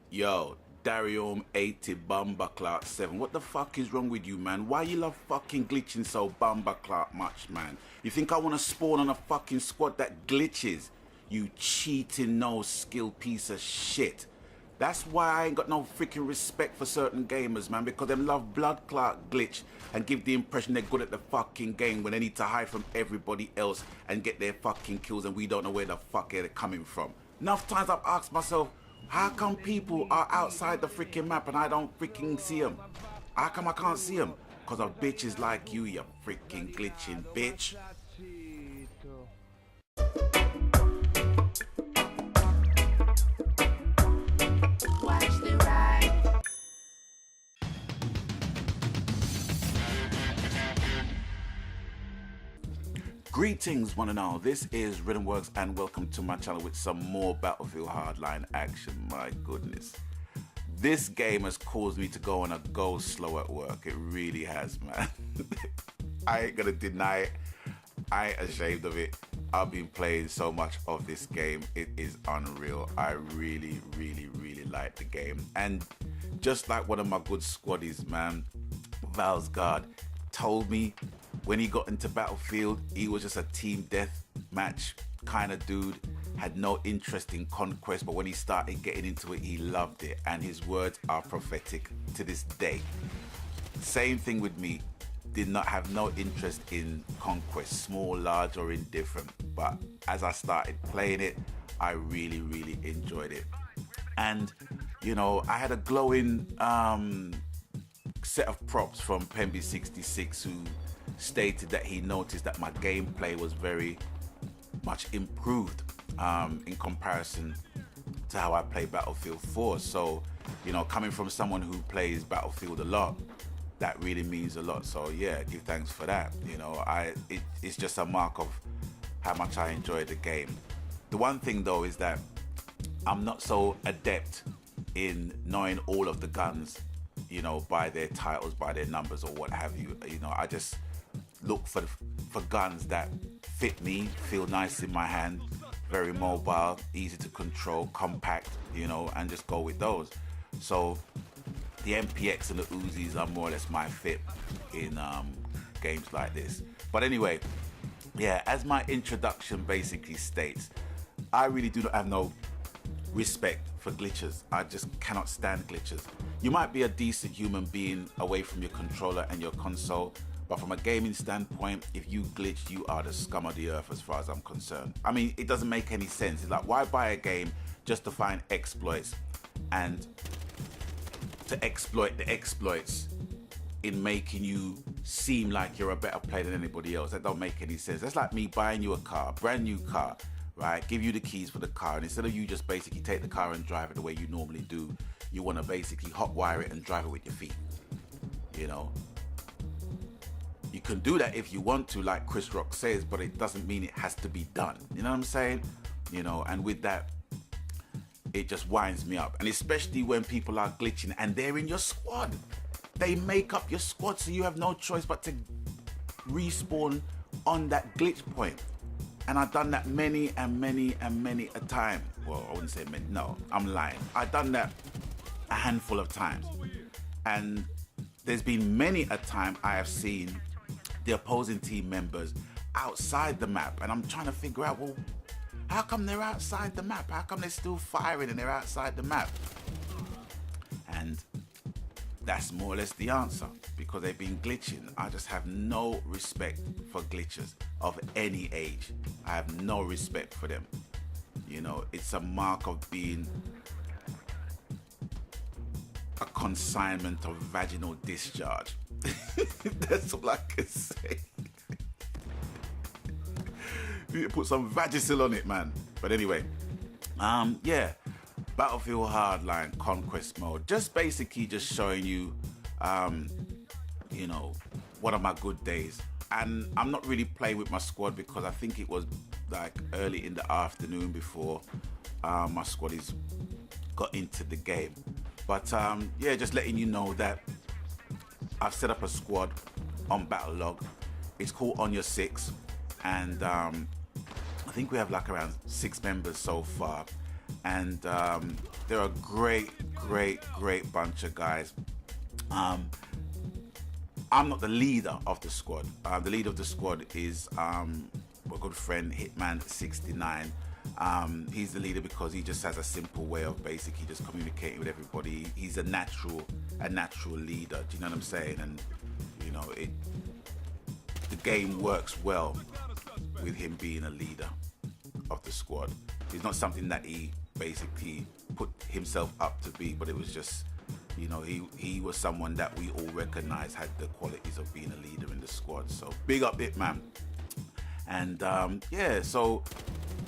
Yo, Darium 80 Bumba Clark 7. What the fuck is wrong with you, man? Why you love fucking glitching so Bumba Clark much, man? You think I want to spawn on a fucking squad that glitches? You cheating, no skill piece of shit. That's why I ain't got no freaking respect for certain gamers, man, because them love blood clot glitch and give the impression they're good at the fucking game when they need to hide from everybody else and get their fucking kills and we don't know where the fuck they're coming from. Enough times I've asked myself, how come people are outside the freaking map and I don't freaking see them? How come I can't see them? Because of bitches like you freaking glitching bitch. Watch the ride. Greetings one and all, this is Rhythmworks and welcome to my channel with some more Battlefield Hardline action. My goodness. This game has caused me to go on a go slow at work. It really has, man. I ain't gonna deny it. I ain't ashamed of it. I've been playing so much of this game. It is unreal. I really like the game. And just like one of my good squaddies, man, Val's guard told me when he got into Battlefield, he was just a team deathmatch kind of dude, had no interest in conquest, but when he started getting into it, he loved it, and his words are prophetic to this day. Same thing with me, did not have no interest in conquest, small, large, or indifferent, but as I started playing it, I really enjoyed it. And, you know, I had a glowing set of props from Pemby66 who stated that he noticed that my gameplay was very much improved in comparison to how I play Battlefield 4. So, you know, coming from someone who plays Battlefield a lot, that really means a lot. So yeah, give thanks for that. You know, it's just a mark of how much I enjoy the game. The one thing though is that I'm not so adept in knowing all of the guns, you know, by their titles, by their numbers or what have you. You know, I just look for guns that fit me, feel nice in my hand, very mobile, easy to control, compact, you know, and just go with those. So the MPX and the Uzis are more or less my fit in games like this. But anyway, yeah, as my introduction basically states, I really do not have no respect for glitches. I just cannot stand glitches. You might be a decent human being away from your controller and your console, but from a gaming standpoint, if you glitch, you are the scum of the earth as far as I'm concerned. I mean, it doesn't make any sense. It's like, why buy a game just to find exploits and to exploit the exploits in making you seem like you're a better player than anybody else? That don't make any sense. That's like me buying you a car, brand new car, right? Give you the keys for the car, and instead of you just basically take the car and drive it the way you normally do, you want to basically hotwire it and drive it with your feet, you know? You can do that if you want to, like Chris Rock says, but it doesn't mean it has to be done. You know what I'm saying? You know, and with that, it just winds me up. And especially when people are glitching and they're in your squad. They make up your squad, so you have no choice but to respawn on that glitch point. And I've done that many a time. Well, I wouldn't say many, no, I'm lying. I've done that a handful of times. And there's been many a time I have seen the opposing team members outside the map, and I'm trying to figure out, well, how come they're outside the map? How come they're still firing and they're outside the map? And that's more or less the answer, because they've been glitching. I just have no respect for glitchers of any age. I have no respect for them. You know, it's a mark of being a consignment of vaginal discharge. That's all I can say. You need to put some Vagisil on it, man. But anyway, yeah, Battlefield Hardline Conquest Mode. Just basically just showing you, you know, one of my good days. And I'm not really playing with my squad because I think it was like early in the afternoon before my squaddies got into the game. But yeah, just letting you know that I've set up a squad on Battlelog. It's called On Your Six, and I think we have like around 6 members so far. and they're a great, great bunch of guys. I'm not the leader of the squad. The leader of the squad is my good friend Hitman69. He's the leader because he just has a simple way of basically just communicating with everybody. He's a natural leader. Do you know what I'm saying? And you know, the game works well with him being a leader of the squad. It's not something that he basically put himself up to be, but it was just, you know, he was someone that we all recognize had the qualities of being a leader in the squad. So big up Hitman. And yeah, so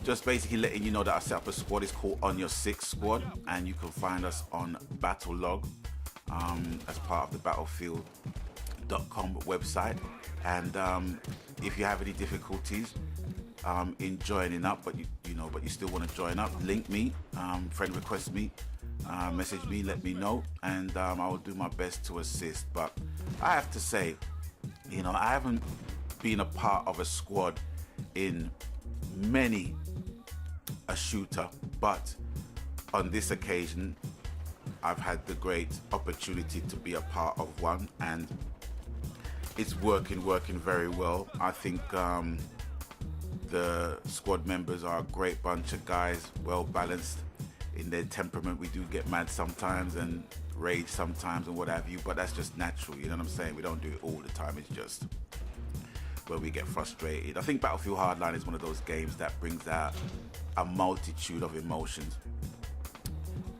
just basically letting you know that I set up a squad. It's called On Your Six Squad, and you can find us on Battle Log as part of the Battlefield.com website. And if you have any difficulties in joining up, but you still want to join up, link me, friend request me, message me, let me know, and I will do my best to assist. But I have to say, you know, I haven't been a part of a squad in many a shooter, but on this occasion I've had the great opportunity to be a part of one, and it's working very well. I think the squad members are a great bunch of guys, well balanced in their temperament. We do get mad sometimes and rage sometimes and what have you, but that's just natural, you know what I'm saying? We don't do it all the time, it's just where we get frustrated. I think Battlefield Hardline is one of those games that brings out a multitude of emotions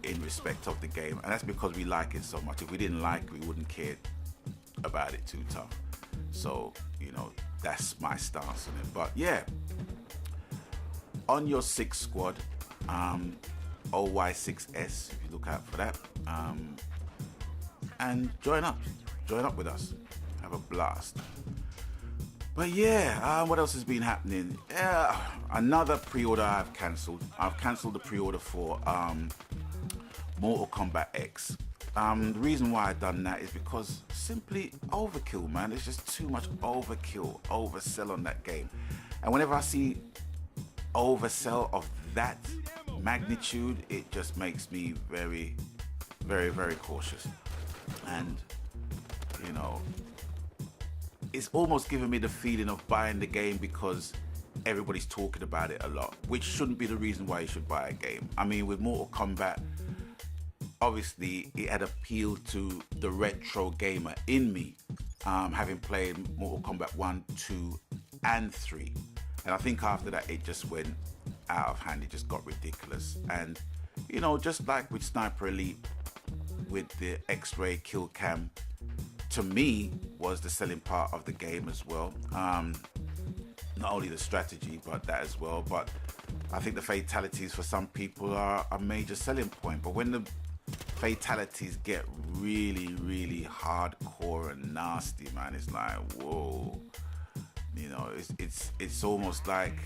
in respect of the game, and that's because we like it so much. If we didn't like it, we wouldn't care about it too tough. So, you know, that's my stance on it. But yeah, On Your Six Squad, OY6S, if you look out for that, and join up with us, have a blast. But yeah, what else has been happening? Yeah, another pre-order I've cancelled the pre-order for Mortal Kombat X. The reason why I've done that is because simply overkill, man. There's just too much overkill, oversell on that game. And whenever I see oversell of that magnitude, it just makes me very, very cautious. And, you know, it's almost giving me the feeling of buying the game because everybody's talking about it a lot, which shouldn't be the reason why you should buy a game. I mean, with Mortal Kombat, obviously it had appealed to the retro gamer in me, having played Mortal Kombat 1, 2 and 3. And I think after that it just went out of hand, it just got ridiculous. And, you know, just like with Sniper Elite, with the X-ray kill cam, to me was the selling part of the game as well. Not only the strategy, but that as well. But I think the fatalities for some people are a major selling point. But when the fatalities get really hardcore and nasty, man, it's like, whoa. You know, it's almost like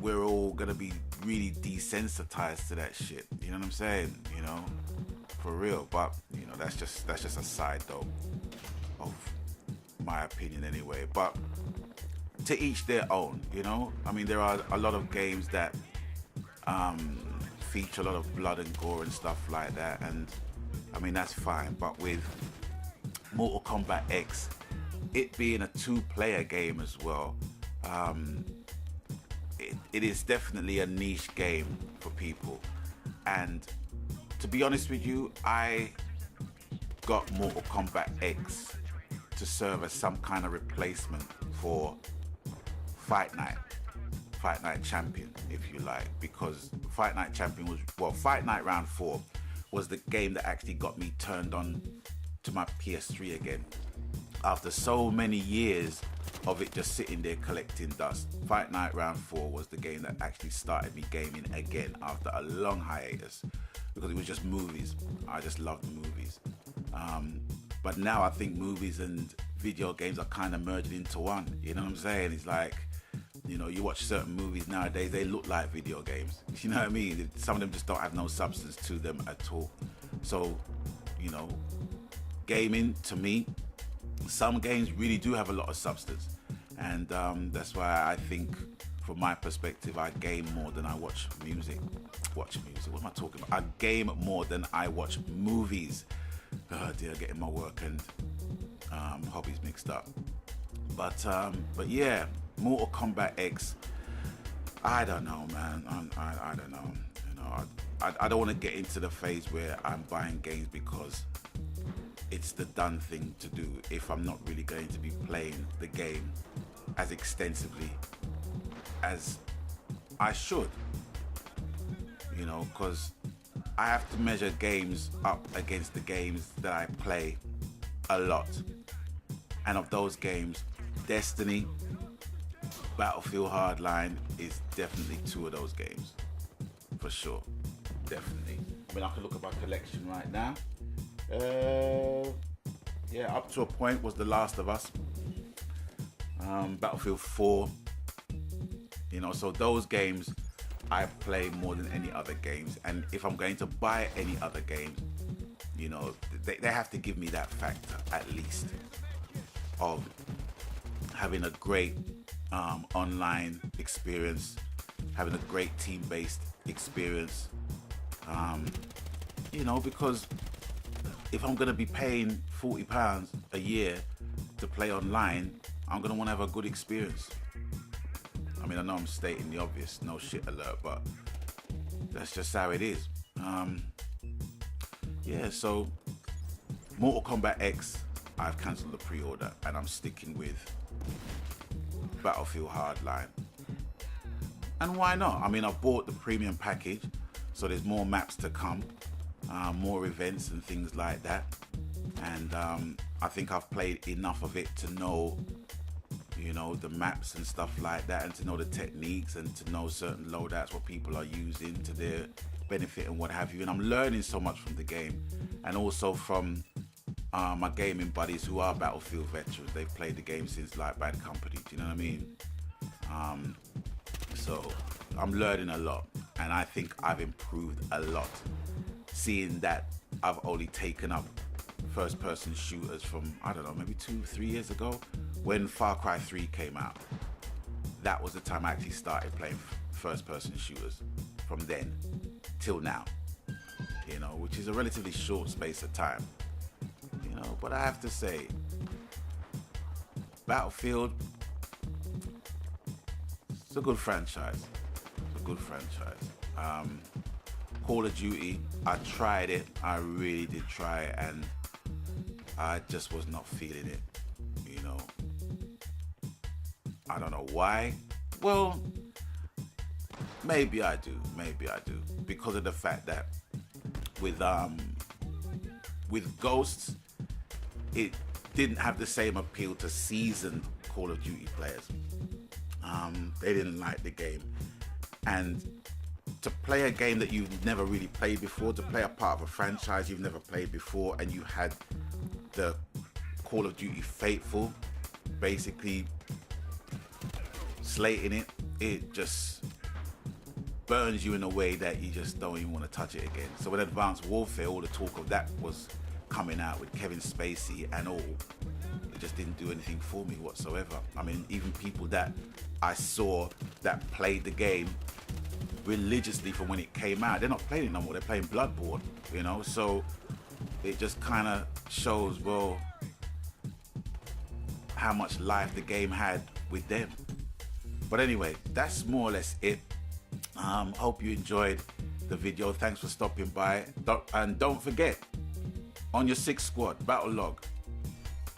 we're all gonna be really desensitized to that shit. You know what I'm saying? You know, for real. But you know, that's just a side though of my opinion anyway. But to each their own. You know, I mean, there are a lot of games that feature a lot of blood and gore and stuff like that, and I mean that's fine. But with Mortal Kombat X, it being a two-player game as well, it is definitely a niche game for people. And to be honest with you, I got Mortal Kombat X to serve as some kind of replacement for Fight Night Champion, if you like, because Fight Night Champion was, well, Fight Night Round 4 was the game that actually got me turned on to my PS3 again. After so many years of it just sitting there collecting dust, Fight Night Round 4 was the game that actually started me gaming again after a long hiatus, because it was just movies. I just loved movies. But now I think movies and video games are kind of merged into one. You know what I'm saying? It's like, you know, you watch certain movies nowadays, they look like video games. You know what I mean? Some of them just don't have no substance to them at all. So, you know, gaming, to me, some games really do have a lot of substance. And that's why I think from my perspective, I game more than I watch music. Watch music, what am I talking about? I game more than I watch movies. Oh dear, getting my work and hobbies mixed up. But yeah, Mortal Kombat X, I don't know, man. I don't know. You know, I don't want to get into the phase where I'm buying games because it's the done thing to do if I'm not really going to be playing the game as extensively as I should. You know, because I have to measure games up against the games that I play a lot. And of those games, Destiny, Battlefield Hardline is definitely two of those games. For sure. Definitely. I mean, I can look at my collection right now. Yeah, up to a point was The Last of Us. Battlefield 4. You know, so those games I play more than any other games. And if I'm going to buy any other games, you know, they have to give me that factor at least of having a great online experience, having a great team-based experience. You know, because if I'm going to be paying £40 a year to play online, I'm going to want to have a good experience. I mean, I know I'm stating the obvious, no shit alert, but that's just how it is. Yeah, so Mortal Kombat X, I've cancelled the pre-order and I'm sticking with Battlefield Hardline. And why not? I mean, I've bought the premium package, so there's more maps to come, more events and things like that. And I think I've played enough of it to know, you know, the maps and stuff like that, and to know the techniques and to know certain loadouts, what people are using to their benefit and what have you. And I'm learning so much from the game, and also from my gaming buddies who are Battlefield veterans. They've played the game since like Bad Company, do you know what I mean? So I'm learning a lot, and I think I've improved a lot, seeing that I've only taken up first person shooters from, I don't know, maybe 2-3 years ago when Far Cry 3 came out. That was the time I actually started playing first person shooters, from then till now, you know, which is a relatively short space of time, you know. But I have to say, Battlefield, it's a good franchise. It's a good franchise. Call of Duty, I tried it. I really did try it, and I just was not feeling it, you know. I don't know why. Well, maybe I do. Because of the fact that with Ghosts, it didn't have the same appeal to seasoned Call of Duty players. They didn't like the game. And to play a game that you've never really played before, to play a part of a franchise you've never played before, and you had the Call of Duty faithful basically slating it, it just burns you in a way that you just don't even want to touch it again. So with Advanced Warfare, all the talk of that was coming out with Kevin Spacey and all, it just didn't do anything for me whatsoever. I mean, even people that I saw that played the game religiously from when it came out, they're not playing it no more, they're playing Bloodborne, you know. So it just kind of shows, well, how much life the game had with them. But anyway, that's more or less it. Hope you enjoyed the video. Thanks for stopping by. And don't forget, on your 6th squad battle log,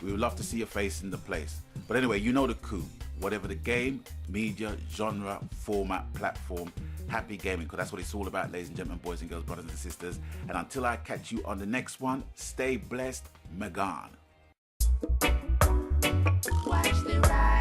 we would love to see your face in the place. But anyway, you know the coup. Whatever the game, media, genre, format, platform, happy gaming, because that's what it's all about, ladies and gentlemen, boys and girls, brothers and sisters. And until I catch you on the next one, stay blessed. Megan. Watch the ride.